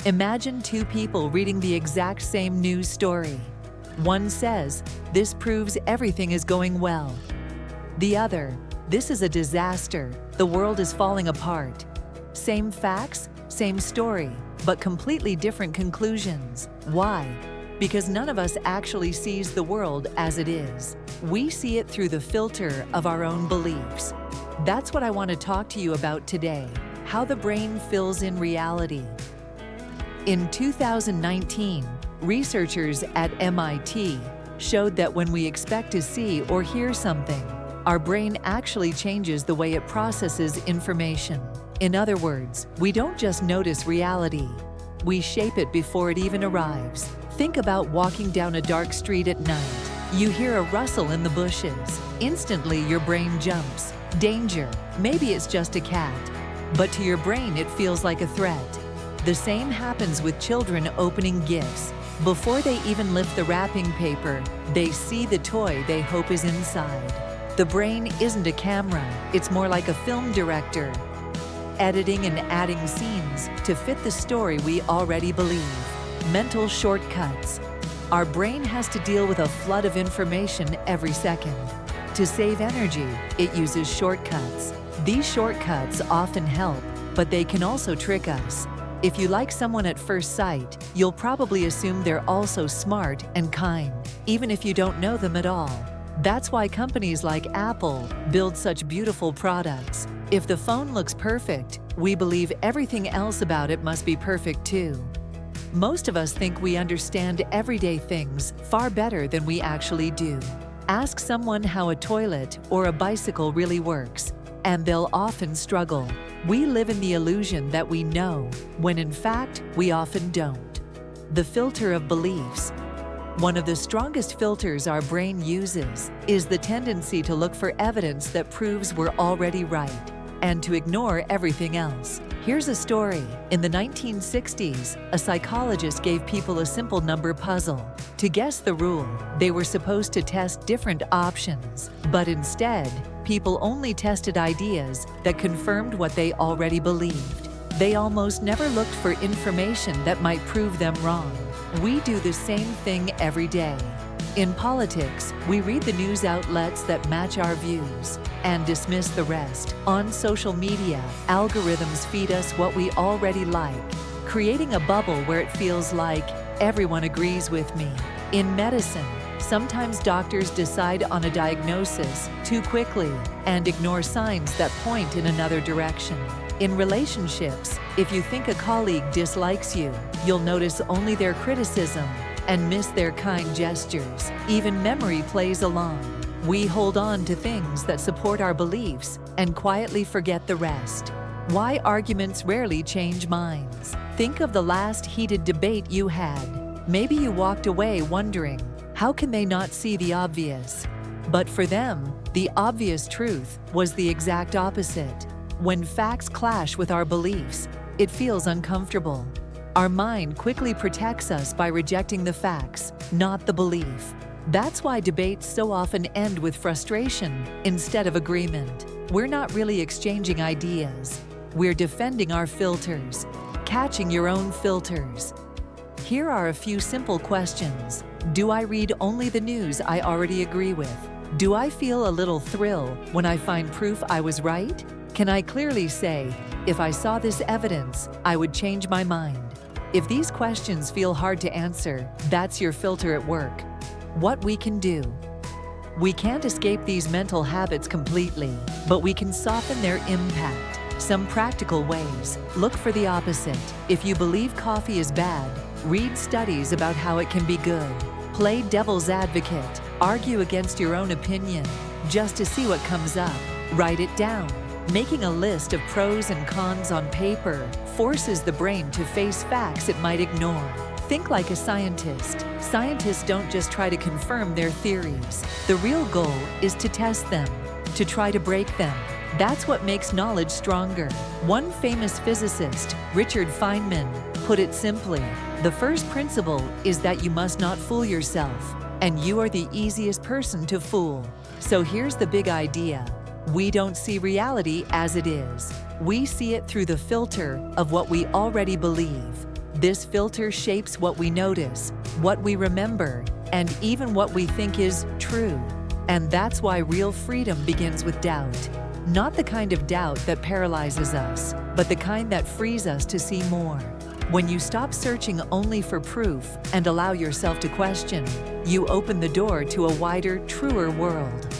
Imagine two people reading the exact same news story. One says, "This proves everything is going well." The other, "This is a disaster. The world is falling apart." Same facts, same story, but completely different conclusions. Why? Because none of us actually sees the world as it is. We see it through the filter of our own beliefs. That's what I want to talk to you about today, how the brain fills in reality. In 2019, researchers at MIT showed that when we expect to see or hear something, our brain actually changes the way it processes information. In other words, we don't just notice reality, we shape it before it even arrives. Think about walking down a dark street at night. You hear a rustle in the bushes. Instantly, your brain jumps. Danger. Maybe it's just a cat. But to your brain, it feels like a threat. The same happens with children opening gifts. Before they even lift the wrapping paper, they see the toy they hope is inside. The brain isn't a camera, it's more like a film director, editing and adding scenes to fit the story we already believe. Mental shortcuts. Our brain has to deal with a flood of information every second. To save energy, it uses shortcuts. These shortcuts often help, but they can also trick us. If you like someone at first sight, you'll probably assume they're also smart and kind, even if you don't know them at all. That's why companies like Apple build such beautiful products. If the phone looks perfect, we believe everything else about it must be perfect too. Most of us think we understand everyday things far better than we actually do. Ask someone how a toilet or a bicycle really works, and they'll often struggle. We live in the illusion that we know, when in fact, we often don't. The filter of beliefs. One of the strongest filters our brain uses is the tendency to look for evidence that proves we're already right, and to ignore everything else. Here's a story. In the 1960s, a psychologist gave people a simple number puzzle. To guess the rule, they were supposed to test different options, but instead, people only tested ideas that confirmed what they already believed. They almost never looked for information that might prove them wrong. We do the same thing every day. In politics, we read the news outlets that match our views and dismiss the rest. On social media, algorithms feed us what we already like, creating a bubble where it feels like everyone agrees with me. In medicine, sometimes doctors decide on a diagnosis too quickly and ignore signs that point in another direction. In relationships, if you think a colleague dislikes you, you'll notice only their criticism and miss their kind gestures. Even memory plays along. We hold on to things that support our beliefs and quietly forget the rest. Why arguments rarely change minds. Think of the last heated debate you had. Maybe you walked away wondering, how can they not see the obvious? But for them, the obvious truth was the exact opposite. When facts clash with our beliefs, it feels uncomfortable. Our mind quickly protects us by rejecting the facts, not the belief. That's why debates so often end with frustration instead of agreement. We're not really exchanging ideas. We're defending our filters, catching your own filters. Here are a few simple questions. Do I read only the news I already agree with? Do I feel a little thrill when I find proof I was right? Can I clearly say, if I saw this evidence, I would change my mind? If these questions feel hard to answer, that's your filter at work. What we can do. We can't escape these mental habits completely, but we can soften their impact. Some practical ways. Look for the opposite. If you believe coffee is bad, read studies about how it can be good. Play devil's advocate. Argue against your own opinion, just to see what comes up. Write it down. Making a list of pros and cons on paper forces the brain to face facts it might ignore. Think like a scientist. Scientists don't just try to confirm their theories. The real goal is to test them, to try to break them. That's what makes knowledge stronger. One famous physicist, Richard Feynman, put it simply, the first principle is that you must not fool yourself, and you are the easiest person to fool. So here's the big idea. We don't see reality as it is. We see it through the filter of what we already believe. This filter shapes what we notice, what we remember, and even what we think is true. And that's why real freedom begins with doubt. Not the kind of doubt that paralyzes us, but the kind that frees us to see more. When you stop searching only for proof and allow yourself to question, you open the door to a wider, truer world.